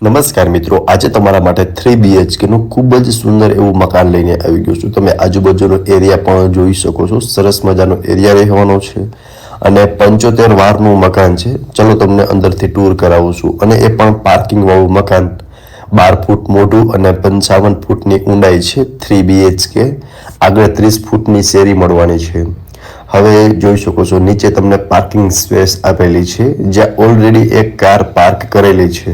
નમસ્કાર મિત્રો, આજે તમારા માટે 3 BHK નું ખૂબ જ સુંદર એવું મકાન લઈને આવી ગયો છું। તમે આજુબાજુનો એરિયા પણ જોઈ શકો છો। સરસ મજાનો એરિયા રહેવાનો છે અને 75 વારનું મકાન છે। ચલો તમને અંદરથી ટૂર કરાવું છું અને એ પણ પાર્કિંગ વાળું મકાન। 12 ફૂટ મોટું અને 55 ફૂટની ઊંડાઈ છે। 3 BHK, આગળ 30 ફૂટની શેરી મળવાની છે। હવે જોઈ શકો છો નીચે તમને પાર્કિંગ સ્પેસ આપેલી છે, જ્યાં ઓલરેડી એક કાર પાર્ક કરેલી છે,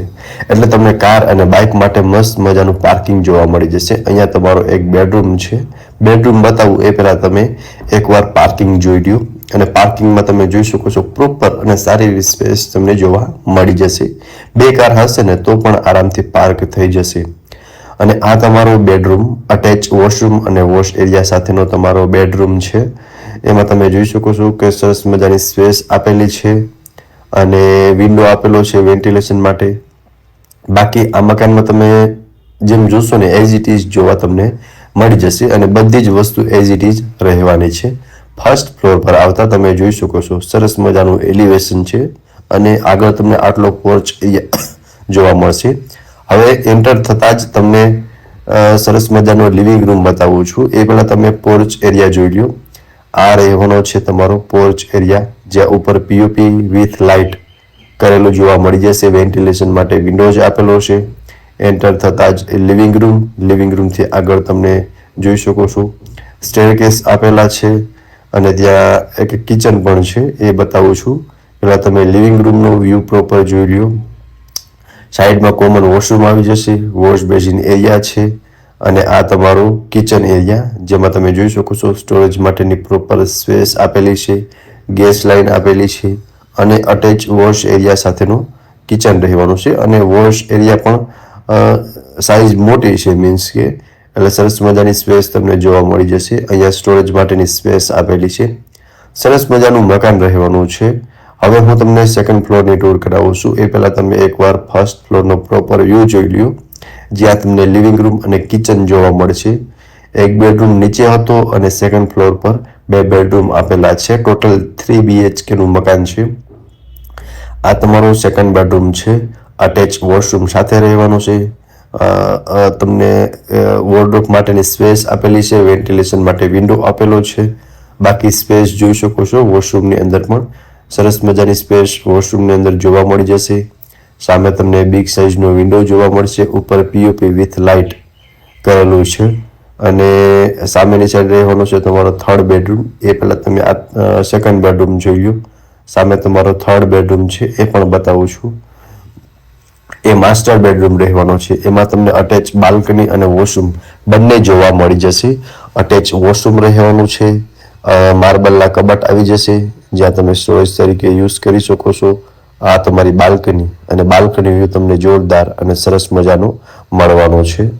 એટલે તમને કાર અને બાઇક માટે મસ્ત મજાનું પાર્કિંગ જોવા મળી જશે। અહીંયા તમારો એક બેડરૂમ છે। બેડરૂમ બતાવું એ પહેલા તમે એકવાર પાર્કિંગ જોઈ લ્યો અને પાર્કિંગમાં તમે જોઈ શકો છો પ્રોપર અને સારી એવી સ્પેસ તમને જોવા મળી જશે। 2 કાર હશે ને તો પણ આરામથી પાર્ક થઈ જશે। અને આ તમારો બેડરૂમ અટેચ વોશરૂમ અને વોશ એરિયા સાથેનો તમારો બેડરૂમ છે। એમાં તમે જોઈ શકો છો કે સરસ મજાની સ્પેસ આપેલી છે અને વિન્ડો આપેલો છે વેન્ટિલેશન માટે। બાકી આ મકાનમાં તમે જેમ જોશો ને એઝ ઇટ ઇઝ જોવા તમને મળી જશે અને બધી જ વસ્તુ એઝ ઇટ ઇઝ રહેવાની છે। ફર્સ્ટ ફ્લોર પર આવતા તમે જોઈ શકો છો સરસ મજાનું એલિવેશન છે અને આગળ તમને આટલો પોર્ચ જોવા મળશે। હવે એન્ટર થતાં જ તમને સરસ મજાનો લિવિંગ રૂમ બતાવું છું। એ પહેલાં તમે પોર્ચ એરિયા જોઈ લ્યો। આ રહેવાનો છે તમારો પોર્ચ એરિયા, જ્યાં ઉપર પીઓપી વિથ લાઇટ કરેલું જોવા મળી જશે। વેન્ટિલેશન માટે વિન્ડોઝ આપેલો છે। એન્ટર થતાં જ લિવિંગ રૂમથી આગળ તમને જોઈ શકો છો સ્ટેરકેસ આપેલા છે અને ત્યાં એક કિચન પણ છે, એ બતાવું છું। પહેલાં તમે લિવિંગ રૂમનો વ્યૂ પ્રોપર જોઈ લ્યો। સાઈડમાં કોમન વોશરૂમ આવી જશે, વોશ બેસિન એરિયા છે અને આ તમારો કિચન એરિયા, જેમાં તમે જોઈ શકો છો સ્ટોરેજ માટેની પ્રોપર સ્પેસ આપેલી છે, ગેસ લાઇન આપેલી છે અને અટેચ વોશ એરિયા સાથેનો કિચન રહેવાનું છે અને વોશ એરિયા પણ સાઇઝ મોટી છે, મીન્સ કે એટલે સરસ મજાની સ્પેસ તમને જોવા મળી જશે। અહીંયા સ્ટોરેજ માટેની સ્પેસ આપેલી છે। સરસ મજાનું મકાન રહેવાનું છે। હવે હું તમને સેકન્ડ ફ્લોરની ટૂર કરાવું છું। એ પહેલાં તમે એકવાર ફર્સ્ટ ફ્લોરનો પ્રોપર વ્યૂ જોઈ લ્યો, જ્યાં તમને લિવિંગ રૂમ અને કિચન જોવા મળશે। એક બેડરૂમ નીચે હતો અને સેકન્ડ ફ્લોર પર 2 બેડરૂમ આપેલા છે। ટોટલ 3 BHK નું મકાન છે। આ તમારો સેકન્ડ બેડરૂમ છે, અટેચ વોશરૂમ સાથે રહેવાનું છે। તમને વોર્ડરોબ માટેની સ્પેસ આપેલી છે, વેન્ટિલેશન માટે વિન્ડો આપેલો છે। બાકી સ્પેસ જોઈ શકો છો વોશરૂમની અંદર પણ સરસ મજાની સ્પેસ વોશરૂમની અંદર જોવા મળી જશે। સામે તમને બિગ સાઇઝનો વિન્ડો જોવા મળશે, ઉપર પીઓપી વિથ લાઇટ કરેલું છે અને સામેની સાઈડ રહેવાનો છે તમારો થર્ડ બેડરૂમ। એ પહેલાં તમે આ સેકન્ડ બેડરૂમ જોઈ લો। સામે તમારો થર્ડ બેડરૂમ છે, એ પણ બતાવું છું। એ માસ્ટર બેડરૂમ રહેવાનો છે। એમાં તમને અટેચ બાલ્કની અને વોશરૂમ બંને જોવા મળી જશે। અટેચ વોશરૂમ રહેવાનું છે, માર્બલના કબાટ આવી જશે, જ્યાં તમે સ્ટોરેજ તરીકે યુઝ કરી શકો છો। આ તમારી બાલ્કની અને બાલ્કની વ્યૂ તમને જોરદાર અને સરસ મજાનું મળવાનો છે।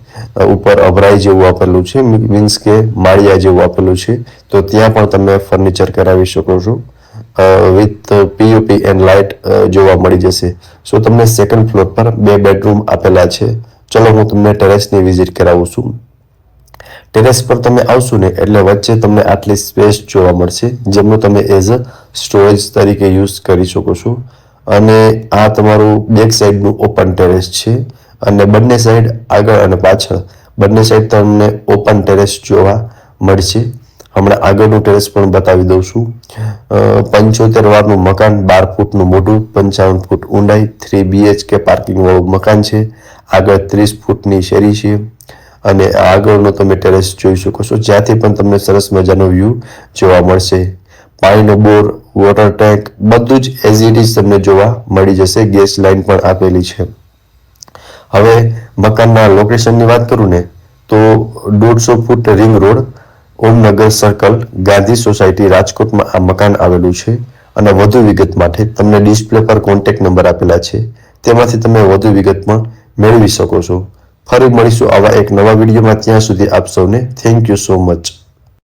ઉપર અભરાઈ જેવું આપેલું છે, મીન્સ કે માળિયા જેવું આપેલું છે, તો ત્યાં પણ તમે ફર્નિચર કરાવી શકો છો વિથ પીઓપી એન્ડ લાઇટ જોવા મળી જશે। સો તમને સેકન્ડ ફ્લોર પર 2 બેડરૂમ આપેલા છે। ચલો હું તમને ટેરેસની વિઝિટ કરાવું છું। ટેરેસ પર તમે આવશો ને એટલે વચ્ચે તમને આટલી સ્પેસ જોવા મળશે, જેમનું તમે એઝ અ સ્ટોરેજ તરીકે યુઝ કરી શકો છો। અને આ તમારું બેક સાઈડનું ઓપન ટેરેસ છે અને બંને સાઈડ આગળ અને પાછળ બંને સાઈડ તમને ઓપન ટેરેસ જોવા મળશે। હમણાં આગળનું ટેરેસ પણ બતાવી દઉં છું। 75 વારનું મકાન, 12 ફૂટનું મોઢું, 55 ફૂટ ઊંડાઈ, 3 BHK પાર્કિંગ વાળું મકાન છે। આગળ 30 ફૂટની શેરી છે અને આગળનો તમે ટેરેસ જોઈ શકો છો, જ્યાંથી પણ તમને સરસ મજાનો વ્યૂ જોવા મળશે। પાણીનો બોર, વોટર ટેન્ક બધું જ એઝ ઇટ ઇઝ તમને જોવા મળી જશે। ગેસ લાઇન પણ આપેલી છે। હવે મકાનના લોકેશનની વાત કરું ને તો 150 foot ring road, Omnagar circle, Gandhi society, રાજકોટમાં આ મકાન આવેલું છે। અને વધુ વિગત માટે તમને ડિસ્પ્લે પર કોન્ટેક્ટ નંબર આપેલા છે, તેમાંથી તમે વધુ વિગત પણ મેળવી શકો છો। ફરી મળીશું આવા એક નવા વિડીયોમાં। ત્યાં સુધી આપ સૌને થેન્ક યુ સો મચ।